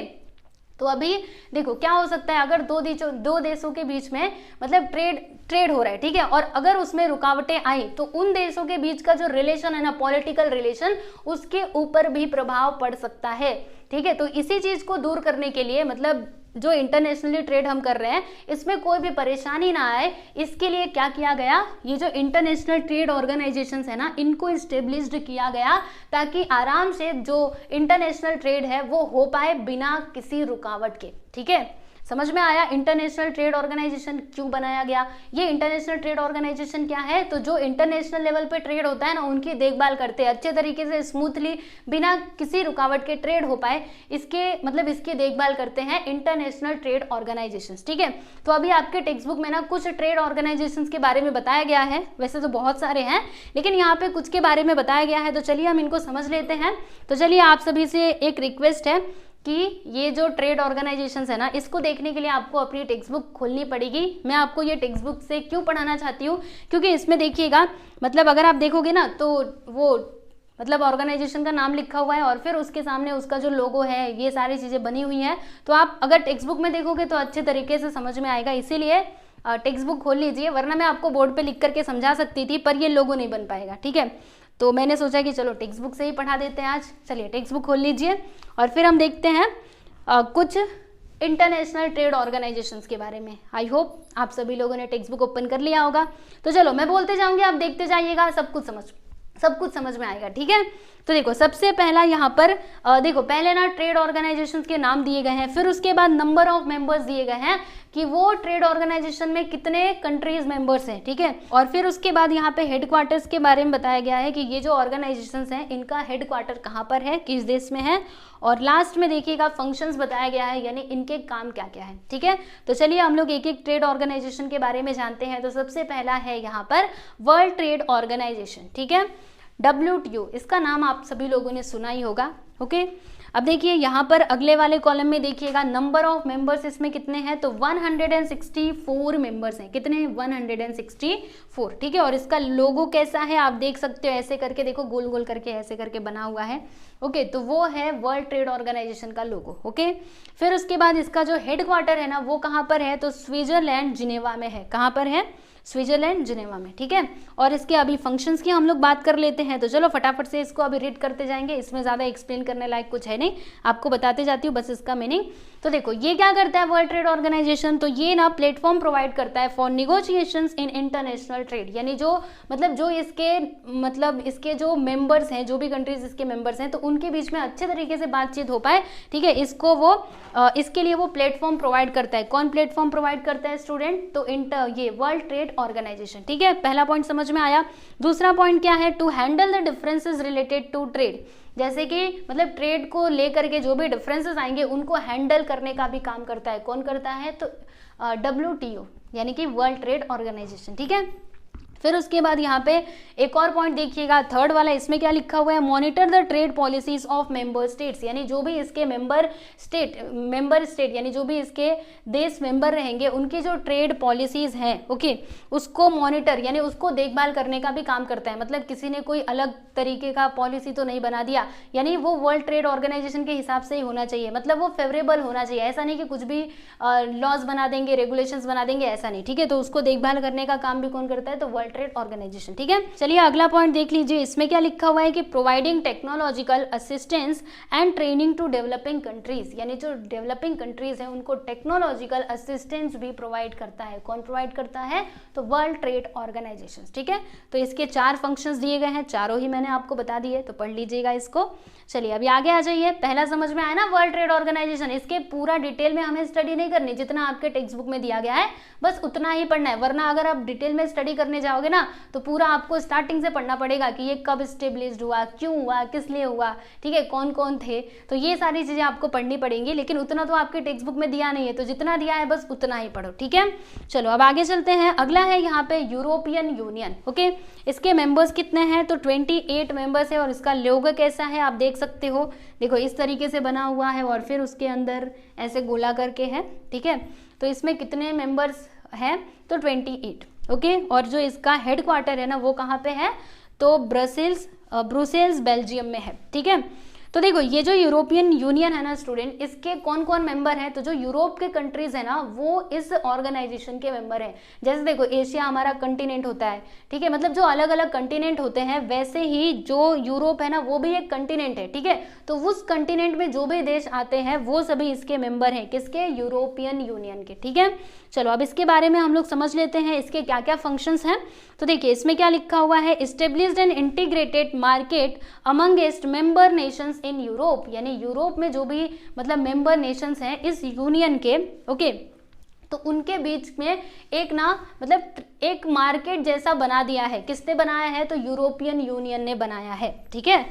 तो अभी देखो क्या हो सकता है, अगर दो देशों के बीच में मतलब ट्रेड हो रहा है, ठीक है, और अगर उसमें रुकावटें आई तो उन देशों के बीच का जो रिलेशन है ना, पॉलिटिकल रिलेशन, उसके ऊपर भी प्रभाव पड़ सकता है, ठीक है। तो इसी चीज को दूर करने के लिए मतलब जो इंटरनेशनली ट्रेड हम कर रहे हैं इसमें कोई भी परेशानी ना आए, इसके लिए क्या किया गया, ये जो इंटरनेशनल ट्रेड ऑर्गेनाइजेशंस है ना इनको इस्टेब्लिश्ड किया गया, ताकि आराम से जो इंटरनेशनल ट्रेड है वो हो पाए बिना किसी रुकावट के, ठीक है। समझ में आया इंटरनेशनल ट्रेड ऑर्गेनाइजेशन क्यों बनाया गया। ये इंटरनेशनल ट्रेड ऑर्गेनाइजेशन क्या है, तो जो इंटरनेशनल लेवल पे ट्रेड होता है ना उनकी देखभाल करते हैं, अच्छे तरीके से स्मूथली बिना किसी रुकावट के ट्रेड हो पाए, इसकी देखभाल करते हैं इंटरनेशनल ट्रेड ऑर्गेनाइजेशंस, ठीक है। तो अभी आपके टेक्स्ट बुक में ना कुछ ट्रेड ऑर्गेनाइजेशंस के बारे में बताया गया है, वैसे तो बहुत सारे हैं लेकिन यहाँ पे कुछ के बारे में बताया गया है, तो चलिए हम इनको समझ लेते हैं। तो चलिए आप सभी से एक रिक्वेस्ट है कि ये जो ट्रेड ऑर्गेनाइजेशंस है ना इसको देखने के लिए आपको अपनी टेक्स्ट बुक खोलनी पड़ेगी। मैं आपको ये टेक्स्ट बुक से क्यों पढ़ाना चाहती हूँ, क्योंकि इसमें देखिएगा मतलब अगर आप देखोगे ना तो वो मतलब ऑर्गेनाइजेशन का नाम लिखा हुआ है और फिर उसके सामने उसका जो लोगो है, ये सारी चीज़ें बनी हुई हैं, तो आप अगर टेक्स्ट बुक में देखोगे तो अच्छे तरीके से समझ में आएगा। इसीलिए टेक्स्ट बुक खोल लीजिए, वरना मैं आपको बोर्ड पे लिख करके समझा सकती थी पर ये लोगो नहीं बन पाएगा, ठीक है। तो मैंने सोचा कि चलो टेक्स्ट बुक से ही पढ़ा देते हैं आज। चलिए टेक्स्ट बुक खोल लीजिए और फिर हम देखते हैं कुछ इंटरनेशनल ट्रेड ऑर्गेनाइजेशंस के बारे में। आई होप आप सभी लोगों ने टेक्स्ट बुक ओपन कर लिया होगा। तो चलो मैं बोलते जाऊंगी, आप देखते जाइएगा, सब कुछ सब कुछ समझ में आएगा, ठीक है। तो देखो सबसे पहला यहाँ पर देखो पहले ना ट्रेड ऑर्गेनाइजेशंस के नाम दिए गए हैं, फिर उसके बाद नंबर ऑफ मेंबर्स दिए गए हैं कि वो ट्रेड ऑर्गेनाइजेशन में कितने कंट्रीज मेंबर्स हैं, ठीक है। और फिर उसके बाद यहाँ पे हेडक्वार्टर्स के बारे में बताया गया है कि ये जो ऑर्गेनाइजेशंस हैं इनका हेडक्वार्टर कहाँ पर है, किस देश में है, और लास्ट में देखिएगा फंक्शंस बताया गया है, यानी इनके काम क्या क्या है, ठीक है। तो चलिए हम लोग एक एक ट्रेड ऑर्गेनाइजेशन के बारे में जानते हैं। तो सबसे पहला है यहाँ पर वर्ल्ड ट्रेड ऑर्गेनाइजेशन, ठीक है, WTO, इसका नाम आप सभी लोगों ने सुना ही होगा, ओके। अब देखिए यहाँ पर अगले वाले कॉलम में देखिएगा नंबर ऑफ मेंबर्स इसमें कितने हैं, तो 164 मेंबर्स हैं। कितने? 164, ठीक है। और इसका लोगो कैसा है आप देख सकते हो, ऐसे करके देखो, गोल गोल करके ऐसे करके बना हुआ है, ओके। तो वो है वर्ल्ड ट्रेड ऑर्गेनाइजेशन का लोगो, ओके। फिर उसके बाद इसका जो हेडक्वार्टर है ना वो कहाँ पर है, तो स्विट्जरलैंड जिनेवा में है। कहाँ पर है? स्विट्जरलैंड जिनेवा में, ठीक है। और इसके अभी फंक्शंस की हम लोग बात कर लेते हैं। तो चलो फटाफट से इसको अभी रीड करते जाएंगे, इसमें ज़्यादा एक्सप्लेन करने लायक कुछ है नहीं, आपको बताते जाती हूँ बस इसका मीनिंग। तो देखो ये क्या करता है वर्ल्ड ट्रेड ऑर्गेनाइजेशन, तो ये ना प्लेटफॉर्म प्रोवाइड करता है for negotiations in international trade, यानी जो इसके जो मेंबर्स हैं, जो भी कंट्रीज इसके मेंबर्स हैं, तो उनके बीच में अच्छे तरीके से बातचीत हो पाए, ठीक है। इसके लिए वो प्लेटफॉर्म प्रोवाइड करता है। कौन प्लेटफॉर्म प्रोवाइड करता है स्टूडेंट? तो ये वर्ल्ड ट्रेड ऑर्गेनाइजेशन, ठीक है। पहला पॉइंट समझ में आया। दूसरा पॉइंट क्या है? To handle the differences related to trade, जैसे कि मतलब ट्रेड को लेकर के जो भी डिफरेंसेस आएंगे उनको हैंडल करने का भी काम करता है। कौन करता है? तो WTO, यानी कि वर्ल्ड ट्रेड ऑर्गेनाइजेशन, ठीक है। फिर उसके बाद यहाँ पे एक और पॉइंट देखिएगा, थर्ड वाला, इसमें क्या लिखा हुआ है? Monitor the trade policies of member states, यानी जो भी इसके मेंबर स्टेट यानी जो भी इसके देश मेंबर रहेंगे उनकी जो ट्रेड पॉलिसीज हैं, ओके, उसको मॉनिटर यानी उसको देखभाल करने का भी काम करता है। मतलब किसी ने कोई अलग तरीके का पॉलिसी तो नहीं बना दिया, यानी वो वर्ल्ड ट्रेड ऑर्गेनाइजेशन के हिसाब से ही होना चाहिए, मतलब वो फेवरेबल होना चाहिए। ऐसा नहीं कि कुछ भी लॉज बना देंगे, रेगुलेशंस बना देंगे, ऐसा नहीं, ठीक है। तो उसको देखभाल करने का काम भी कौन करता है? तो ट्रेड ऑर्गेनाइजेशन, ठीक है। चलिए अगला पॉइंट देख लीजिए, इसमें क्या लिखा हुआ है कि providing technological assistance and training to developing countries, यानी जो डेवलपिंग कंट्रीज हैं उनको टेक्नोलॉजिकल असिस्टेंस भी प्रोवाइड करता है। कौन प्रोवाइड करता है? तो वर्ल्ड ट्रेड ऑर्गेनाइजेशन, ठीक है। तो इसके 4 फंक्शंस दिए गए हैं, चारों ही मैंने आपको बता दिए, तो पढ़ लीजिएगा इसको। चलिए अभी आगे आ जाइए। पहला समझ में आया ना वर्ल्ड ट्रेड ऑर्गेनाइजेशन, इसके पूरा डिटेल में हमें स्टडी नहीं करनी, जितना आपके टेक्स्ट बुक में दिया गया है बस उतना ही पढ़ना है, वरना अगर आप डिटेल में स्टडी करने जाओगे ना तो पूरा आपको स्टार्टिंग से पढ़ना पड़ेगा कि ये कब स्टेब्लिश्ड हुआ, क्यों हुआ, किस लिए हुआ, ठीक है, कौन कौन थे, तो ये सारी चीजें आपको पढ़नी पड़ेंगी। लेकिन उतना तो आपके टेक्स्ट बुक में दिया नहीं है, तो जितना दिया है बस उतना ही पढ़ो, ठीक है। चलो अब आगे चलते हैं। अगला है यहाँ पे यूरोपियन यूनियन, ओके। इसके मेंबर्स कितने हैं? तो 28 मेंबर्स है। और इसका लोगो कैसा है आप देख सकते हो, देखो इस तरीके से बना हुआ है और फिर उसके अंदर ऐसे गोला करके है, ठीक है। तो इसमें कितने मेंबर्स हैं? तो 28, ओके। और जो इसका हेडक्वार्टर है ना वो कहाँ पे है? तो ब्रुसेल्स बेल्जियम में है, ठीक है। तो देखो ये जो यूरोपियन यूनियन है ना स्टूडेंट, इसके कौन कौन मेंबर हैं? तो जो यूरोप के कंट्रीज है ना वो इस ऑर्गेनाइजेशन के मेंबर हैं। जैसे देखो एशिया हमारा कंटिनेंट होता है, ठीक है, मतलब जो अलग अलग कंटिनेंट होते हैं वैसे ही जो यूरोप है ना वो भी एक कंटिनेंट है, ठीक है। तो उस कंटिनेंट में जो भी देश आते हैं वो सभी इसके मेंबर हैं, किसके? यूरोपियन यूनियन के, ठीक है। चलो अब इसके बारे में हम लोग समझ लेते हैं इसके क्या क्या फंक्शंस हैं। तो देखिए इसमें क्या लिखा हुआ है? Established and integrated market amongst member Nations in Europe, यानी यूरोप में जो भी मतलब मेंबर नेशंस हैं इस यूनियन के, ओके, तो उनके बीच में एक ना मतलब एक मार्केट जैसा बना दिया है। किसने बनाया है? तो यूरोपियन यूनियन ने बनाया है, ठीक है।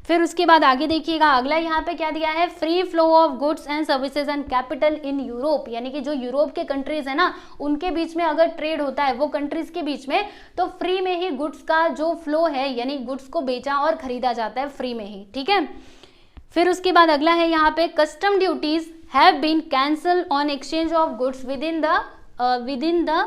फिर उसके बाद आगे देखिएगा, अगला यहाँ पे क्या दिया है? Free flow of goods and services and capital in Europe, यानी कि जो यूरोप के कंट्रीज है ना उनके बीच में अगर ट्रेड होता है वो कंट्रीज के बीच में, तो फ्री में ही गुड्स का जो फ्लो है यानी गुड्स को बेचा और खरीदा जाता है फ्री में ही, ठीक है। फिर उसके बाद अगला है यहाँ पे custom duties have been cancel on exchange of goods within the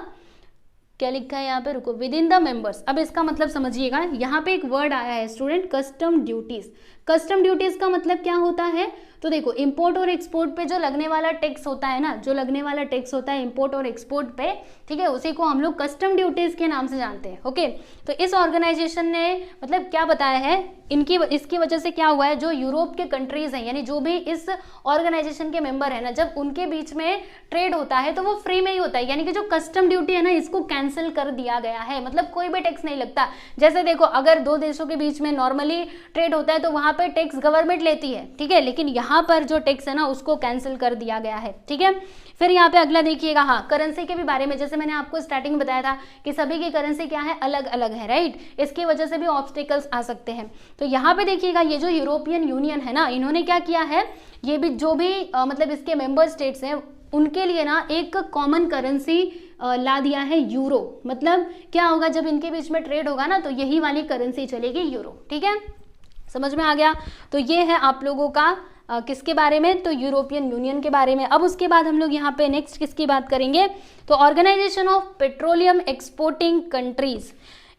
क्या लिखा है यहाँ पे, रुको, विद इन द मेंबर्स। अब इसका मतलब समझिएगा, यहाँ पे एक वर्ड आया है student, custom duties. Custom duties का मतलब क्या होता है? तो देखो इंपोर्ट और एक्सपोर्ट पे जो लगने वाला टैक्स होता है ना, जो लगने वाला टैक्स होता है इंपोर्ट और एक्सपोर्ट पे, ठीक है, उसी को हम लोग कस्टम ड्यूटीज के नाम से जानते हैं। ओके, तो इस ऑर्गेनाइजेशन ने मतलब क्या बताया है, इसकी वजह से क्या हुआ है, जो यूरोप के कंट्रीज हैं यानी जो भी इस ऑर्गेनाइजेशन के मेंबर है ना, जब उनके बीच में ट्रेड होता है तो वो फ्री में ही होता है, यानी कि जो कस्टम ड्यूटी है ना इसको कैंसिल कर दिया गया है, मतलब कोई भी टैक्स नहीं लगता। जैसे देखो अगर दो देशों के बीच में नॉर्मली ट्रेड होता है तो वहां पर टैक्स गवर्नमेंट लेती है, ठीक है, लेकिन यहाँ पर जो टैक्स है ना उसको कैंसिल कर दिया गया है, ठीक है। फिर यहाँ पे अगला देखिएगा, हाँ करेंसी के भी बारे में, जैसे मैंने आपको स्टार्टिंग में बताया था कि सभी की करेंसी क्या है, अलग अलग है, राइट, इसकी वजह से भी ऑब्स्टिकल्स आ सकते हैं। तो यहाँ पे देखिएगा ये जो यूरोपियन यूनियन है ना, इन्होंने क्या किया है, ये भी जो भी मतलब इसके मेंबर स्टेट्स हैं उनके लिए ना एक कॉमन करेंसी ला दिया है, यूरो। मतलब क्या होगा, जब इनके बीच में ट्रेड होगा ना तो यही वाली करेंसी चलेगी, यूरो, ठीक है, समझ में आ गया। तो ये है आप लोगों का किसके बारे में, तो यूरोपियन यूनियन के बारे में। अब उसके बाद हम लोग यहाँ पे नेक्स्ट किसकी बात करेंगे, तो organisation of petroleum exporting countries,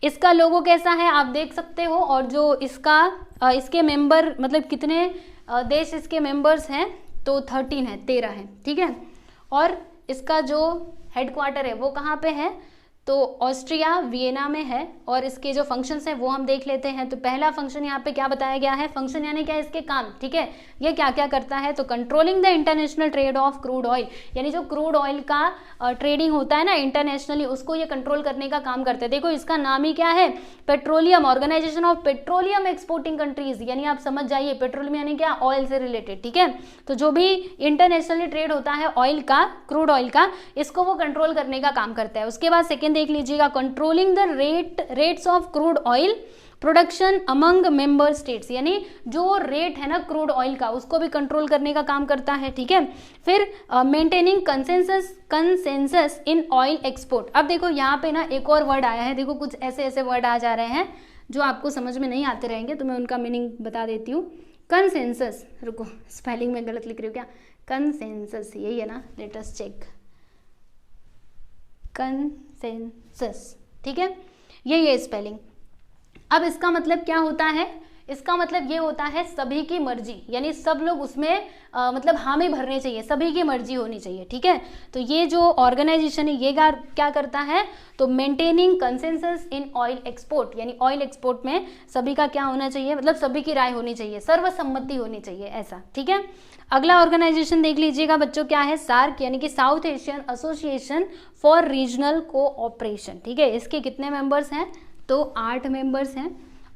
इसका लोगो कैसा है आप देख सकते हो, और जो इसके मेंबर मतलब कितने देश इसके मेंबर्स हैं, तो 13 है, 13 है, ठीक है। और इसका जो हेडक्वार्टर है वो कहाँ पे है, तो ऑस्ट्रिया वियना में है। और इसके जो फंक्शंस हैं वो हम देख लेते हैं। तो पहला फंक्शन यहाँ पे क्या बताया गया है, फंक्शन यानी क्या, इसके काम, ठीक है, ये क्या क्या करता है, तो controlling the international trade off crude oil, यानी जो क्रूड ऑयल का ट्रेडिंग होता है ना इंटरनेशनली, उसको ये कंट्रोल करने का काम करते हैं। देखो इसका नाम ही क्या है, petroleum, organisation of petroleum exporting countries, यानी आप समझ जाइए पेट्रोलियम यानी क्या, ऑयल से रिलेटेड, ठीक है। तो जो भी इंटरनेशनली ट्रेड होता है ऑयल का, क्रूड ऑयल का, इसको वो कंट्रोल करने का काम करता है। उसके बाद सेकेंड देख लीजिएगा, controlling the rates of crude oil production among member states, यानी जो रेट है ना क्रूड ऑयल का उसको भी कंट्रोल करने का काम करता है, ठीक है। फिर maintaining consensus in oil export. अब देखो यहाँ पे ना एक और वर्ड आया है, देखो कुछ ऐसे ऐसे वर्ड आ जा रहे हैं जो आपको समझ में नहीं आते रहेंगे, तो मैं उनका मीनिंग बता देती हूँ। कंसेंसस, रुको स्पेलिंग में गलत लिख रही हूँ क्या, कंसेंसस यही है ना, लेट अस चेक, कंसेंसस, ठीक है, यही है स्पेलिंग। अब इसका मतलब क्या होता है, इसका मतलब ये होता है सभी की मर्जी, यानी सब लोग उसमें मतलब हामी भरने चाहिए, सभी की मर्जी होनी चाहिए, ठीक है। तो ये जो ऑर्गेनाइजेशन है ये क्या करता है, तो maintaining consensus in oil export, यानी ऑयल एक्सपोर्ट में सभी का क्या होना चाहिए, मतलब सभी की राय होनी चाहिए, सर्वसम्मति होनी चाहिए, ऐसा, ठीक है। अगला ऑर्गेनाइजेशन देख लीजिएगा बच्चों, क्या है, सार्क, यानी कि south Asian association for regional cooperation, ठीक है। इसके कितने मेंबर्स हैं, तो 8 मेंबर्स हैं।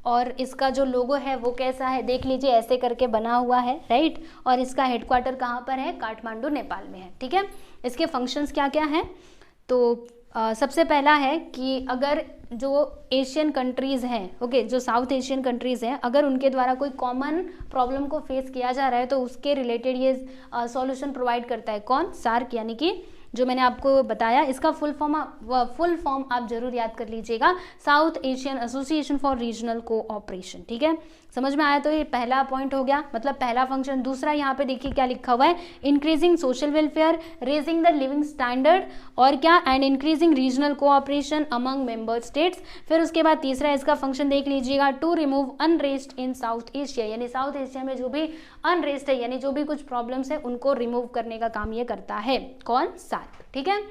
और इसका जो लोगो है वो कैसा है, देख लीजिए ऐसे करके बना हुआ है, राइट। और इसका हेडक्वार्टर कहाँ पर है, काठमांडू नेपाल में है, ठीक है। इसके फंक्शंस क्या क्या हैं, तो सबसे पहला है कि अगर जो एशियन कंट्रीज़ हैं, ओके, जो साउथ एशियन कंट्रीज़ हैं, अगर उनके द्वारा कोई कॉमन प्रॉब्लम को फेस किया जा रहा है तो उसके रिलेटेड ये सॉल्यूशन प्रोवाइड करता है, कौन, सार्क, यानी कि जो मैंने आपको बताया। इसका फुल फॉर्म आप जरूर याद कर लीजिएगा, south Asian association for regional cooperation, ठीक है। समझ में आया, तो ये पहला पॉइंट हो गया, मतलब पहला फंक्शन। दूसरा यहाँ पे देखिए क्या लिखा हुआ है, increasing social welfare, raising the living standard, और क्या, and increasing regional cooperation among member states. फिर उसके बाद तीसरा इसका फंक्शन देख लीजिएगा, to remove unrest in South Asia, यानी साउथ एशिया में जो भी अनरेस्ट है, यानी जो भी कुछ प्रॉब्लम्स है उनको रिमूव करने का काम ये करता है, कौन, सार्क, ठीक है।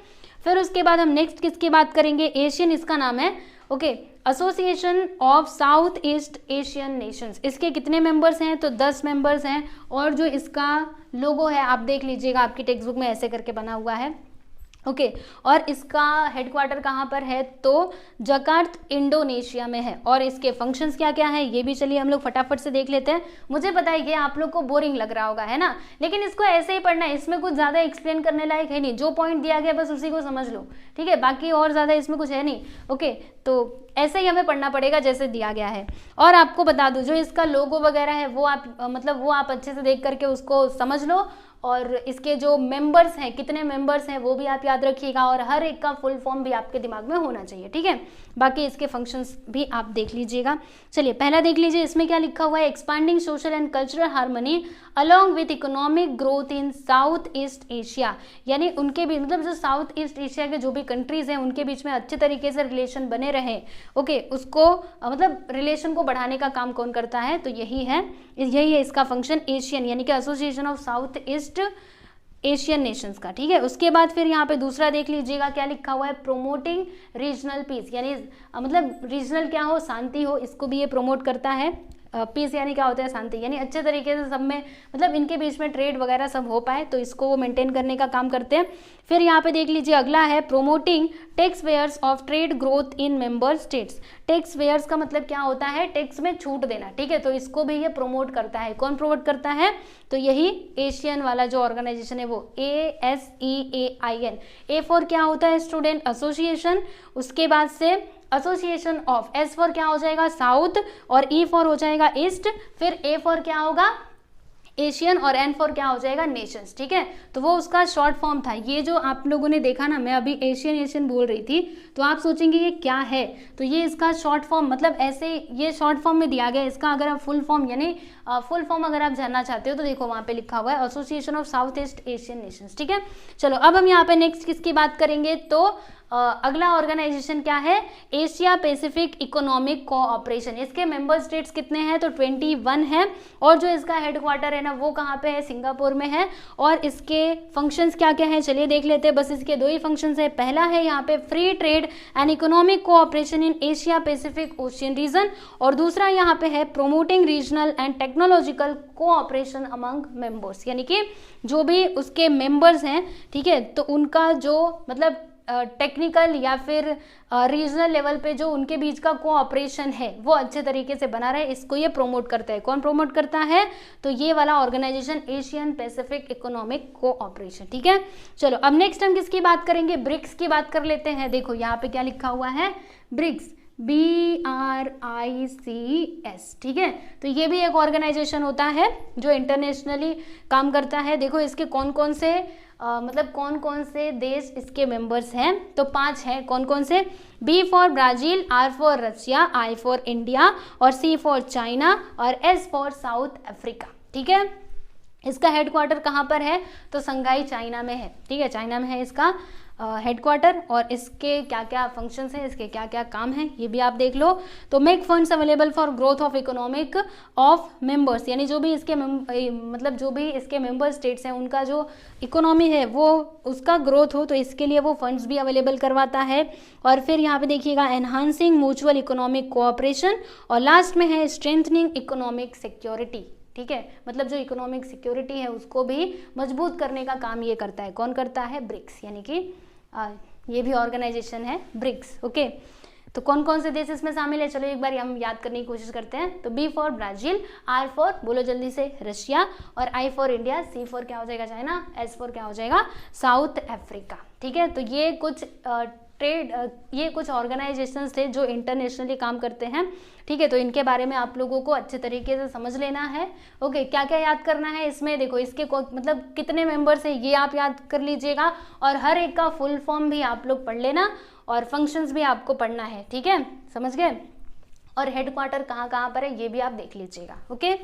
फिर उसके बाद हम नेक्स्ट किसकी बात करेंगे, एशियन, इसका नाम है, okay, association of south east Asian Nations. इसके कितने मेंबर्स हैं, तो 10 मेंबर्स हैं। और जो इसका लोगो है आप देख लीजिएगा, आपकी टेक्स्ट बुक में ऐसे करके बना हुआ है, ओके। और इसका हेडक्वार्टर कहाँ पर है, तो जकार्ता इंडोनेशिया में है। और इसके फंक्शंस क्या क्या है ये भी चलिए हम लोग फटाफट से देख लेते हैं। मुझे पता है ये आप लोग को बोरिंग लग रहा होगा, है ना, लेकिन इसको ऐसे ही पढ़ना है, इसमें कुछ ज़्यादा एक्सप्लेन करने लायक है नहीं, जो पॉइंट दिया गया बस उसी को समझ लो, ठीक है, बाकी और ज़्यादा इसमें कुछ है नहीं, ओके। तो ऐसे ही हमें पढ़ना पड़ेगा जैसे दिया गया है। और आपको बता दूं जो इसका लोगो वगैरह है वो आप मतलब वो आप अच्छे से देख करके उसको समझ लो, और इसके जो मेंबर्स हैं, कितने मेंबर्स हैं वो भी आप याद रखिएगा, और हर एक का फुल फॉर्म भी आपके दिमाग में होना चाहिए, ठीक है। बाकी इसके फंक्शंस भी आप देख लीजिएगा। चलिए पहला देख लीजिए, इसमें क्या लिखा हुआ है, expanding social and cultural harmony along with economic growth in south east Asia, यानी उनके भी मतलब जो साउथ ईस्ट एशिया के जो भी कंट्रीज हैं उनके बीच में अच्छे तरीके से रिलेशन बने रहे, ओके, उसको मतलब रिलेशन को बढ़ाने का काम कौन करता है, तो यही है इसका फंक्शन, एशियन यानी कि association of south east Asian Nations का, ठीक है। उसके बाद फिर यहाँ पे दूसरा देख लीजिएगा क्या लिखा हुआ है, प्रोमोटिंग रीजनल पीस, यानी मतलब रीजनल क्या हो, शांति हो, इसको भी ये प्रोमोट करता है। पीस यानी क्या होता है, शांति, यानी अच्छे तरीके से सब में मतलब इनके बीच में ट्रेड वगैरह सब हो पाए, तो इसको वो मेंटेन करने का काम करते हैं। फिर यहाँ पे देख लीजिए अगला है promoting tax wares of trade growth in member states. Tax wares का मतलब क्या होता है, टैक्स में छूट देना, ठीक है, तो इसको भी ये प्रोमोट करता है। कौन प्रोमोट करता है, तो यही एशियन वाला जो ऑर्गेनाइजेशन है वो ASEAN। ए फॉर क्या होता है, स्टूडेंट, एसोसिएशन, उसके बाद से एसोसिएशन ऑफ, एस फॉर क्या हो जाएगा, साउथ, और ई फॉर हो जाएगा ईस्ट, फिर ए फॉर क्या होगा, एशियन, और एन फॉर क्या हो जाएगा, नेशंस, ठीक है। तो वो उसका शॉर्ट फॉर्म था। ये जो आप लोगों ने देखा ना, मैं अभी एशियन बोल रही थी, तो आप सोचेंगे ये क्या है, तो ये इसका शॉर्ट फॉर्म, मतलब ऐसे ये शॉर्ट फॉर्म में दिया गया। इसका अगर आप फुल फॉर्म यानी फुल फॉर्म अगर आप जानना चाहते हो तो देखो वहाँ पे लिखा हुआ है association of south east Asian Nations, ठीक है। चलो अब हम यहाँ पे नेक्स्ट किसकी बात करेंगे, तो अगला ऑर्गेनाइजेशन क्या है, एशिया पैसिफिक इकोनॉमिक कोऑपरेशन। इसके मेंबर स्टेट्स कितने हैं, तो 21 है, और जो इसका हेडक्वार्टर है ना वो कहाँ पे है, सिंगापुर में है। और इसके फंक्शंस क्या क्या हैं, चलिए देख लेते हैं। बस इसके दो ही फंक्शंस है, पहला है यहाँ पे free trade and economic cooperation in Asia Pacific ocean region, और दूसरा यहाँ पे है promoting regional and technological cooperation among members, यानी कि जो भी उसके मेंबर्स हैं, ठीक है, तो उनका जो मतलब टेक्निकल या फिर रीजनल लेवल पे जो उनके बीच का कोऑपरेशन है वो अच्छे तरीके से बना रहे, इसको ये प्रोमोट करता है। कौन प्रोमोट करता है, तो ये वाला organisation Asian Pacific economic cooperation, ठीक है। चलो अब नेक्स्ट हम किसकी बात करेंगे, ब्रिक्स की बात कर लेते हैं। देखो यहाँ पे क्या लिखा हुआ है, ब्रिक्स, BRICS, ठीक है। तो ये भी एक ऑर्गेनाइजेशन होता है जो इंटरनेशनली काम करता है। देखो इसके कौन कौन से मतलब कौन कौन से देश इसके मेंबर्स हैं, तो 5 हैं। कौन कौन से, B for Brazil, R for Russia, I for India, और C फॉर चाइना, और S फॉर साउथ अफ्रीका, ठीक है। इसका हेडक्वार्टर कहाँ पर है, तो संघाई चाइना में है, ठीक है, चाइना में है इसका हेडक्वार्टर। और इसके क्या क्या फंक्शंस हैं, इसके क्या क्या काम हैं, ये भी आप देख लो। तो make funds available for growth of economic of members, यानी जो भी इसके मतलब जो भी इसके मेंबर स्टेट्स हैं उनका जो इकोनॉमी है वो उसका ग्रोथ हो, तो इसके लिए वो फंड्स भी अवेलेबल करवाता है। और फिर यहाँ पे देखिएगा एनहांसिंग म्यूचुअल इकोनॉमिक कोऑपरेशन, और लास्ट में है स्ट्रेंथनिंग इकोनॉमिक सिक्योरिटी, ठीक है, मतलब जो इकोनॉमिक सिक्योरिटी है उसको भी मजबूत करने का काम ये करता है। कौन करता है, ब्रिक्स, यानी कि ये भी ऑर्गेनाइजेशन है ब्रिक्स, ओके। तो कौन कौन से देश इसमें शामिल है, चलो एक बार हम याद करने की कोशिश करते हैं। तो B for Brazil, R for बोलो जल्दी से रशिया, और I for India, C for क्या हो जाएगा चाइना, S फॉर क्या हो जाएगा साउथ अफ्रीका, ठीक है। तो ये कुछ ये कुछ ऑर्गेनाइजेशंस थे जो इंटरनेशनली काम करते हैं, ठीक है। तो इनके बारे में आप लोगों को अच्छे तरीके से समझ लेना है, ओके। क्या क्या याद करना है इसमें, देखो इसके मतलब कितने मेंबर्स हैं ये आप याद कर लीजिएगा, और हर एक का फुल फॉर्म भी आप लोग पढ़ लेना, और फंक्शंस भी आपको पढ़ना है, ठीक है, समझ गए। और हेडक्वार्टर कहाँ कहाँ पर है ये भी आप देख लीजिएगा, ओके।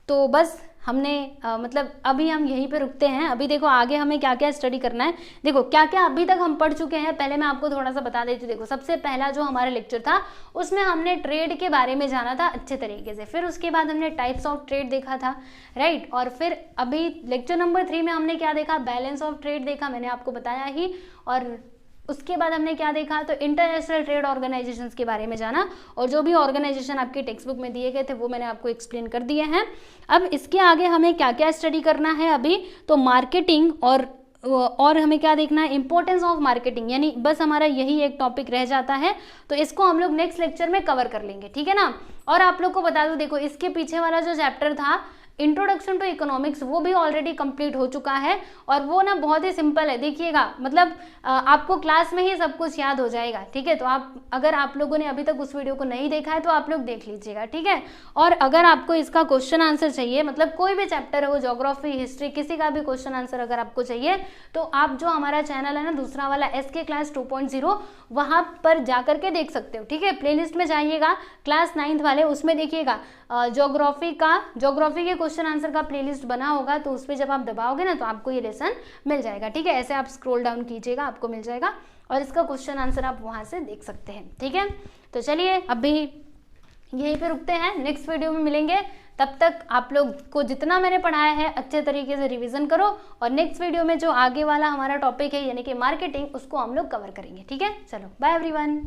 तो बस हमने मतलब अभी हम यहीं पे रुकते हैं। अभी देखो आगे हमें क्या क्या स्टडी करना है, देखो क्या क्या अभी तक हम पढ़ चुके हैं, पहले मैं आपको थोड़ा सा बता देती हूँ। देखो सबसे पहला जो हमारा लेक्चर था उसमें हमने ट्रेड के बारे में जाना था अच्छे तरीके से, फिर उसके बाद हमने टाइप्स ऑफ ट्रेड देखा था, राइट। और फिर अभी लेक्चर नंबर 3 में हमने क्या देखा, बैलेंस ऑफ ट्रेड देखा, मैंने आपको बताया ही। और उसके बाद हमने क्या देखा, तो इंटरनेशनल ट्रेड ऑर्गेनाइजेशंस के बारे में जाना, और जो भी ऑर्गेनाइजेशन आपकी टेक्स्ट बुक में दिए गए थे वो मैंने आपको एक्सप्लेन कर दिए हैं। अब इसके आगे हमें क्या क्या स्टडी करना है अभी, तो मार्केटिंग, और हमें क्या देखना है, इंपॉर्टेंस ऑफ मार्केटिंग, यानी बस हमारा यही एक टॉपिक रह जाता है, तो इसको हम लोग नेक्स्ट लेक्चर में कवर कर लेंगे, ठीक है ना। और आप लोग को बता दूं, देखो इसके पीछे वाला जो चैप्टर था इंट्रोडक्शन टू इकोनॉमिक्स वो भी ऑलरेडी कंप्लीट हो चुका है और वो ना बहुत ही सिंपल है, देखिएगा मतलब आपको क्लास में ही सब कुछ याद हो जाएगा, ठीक है। तो आप अगर आप लोगों ने अभी तक उस वीडियो को नहीं देखा है तो आप लोग देख लीजिएगा, ठीक है। और अगर आपको इसका क्वेश्चन आंसर चाहिए, मतलब कोई भी चैप्टर हो, ज्योग्राफी, हिस्ट्री, किसी का भी क्वेश्चन आंसर अगर आपको चाहिए तो आप जो हमारा चैनल है ना दूसरा वाला SK क्लास 2.0 वहां पर जाकर के देख सकते हो, ठीक है। प्लेलिस्ट में जाइएगा क्लास 9th वाले, उसमें देखिएगा ज्योग्राफी के क्वेश्चन आंसर का प्लेलिस्ट बना होगा, तो उस पर जब आप दबाओगे ना तो आपको ये लेसन मिल जाएगा, ठीक है। ऐसे आप स्क्रॉल डाउन कीजिएगा, आपको मिल जाएगा और इसका क्वेश्चन आंसर आप वहां से देख सकते हैं, ठीक है। तो चलिए अभी यहीं पे रुकते हैं, नेक्स्ट वीडियो में मिलेंगे। तब तक आप लोग को जितना मैंने पढ़ाया है अच्छे तरीके से रिवीजन करो और नेक्स्ट वीडियो में जो आगे वाला हमारा टॉपिक है यानी कि मार्केटिंग, उसको हम लोग कवर करेंगे, ठीक है। चलो बाय एवरीवन।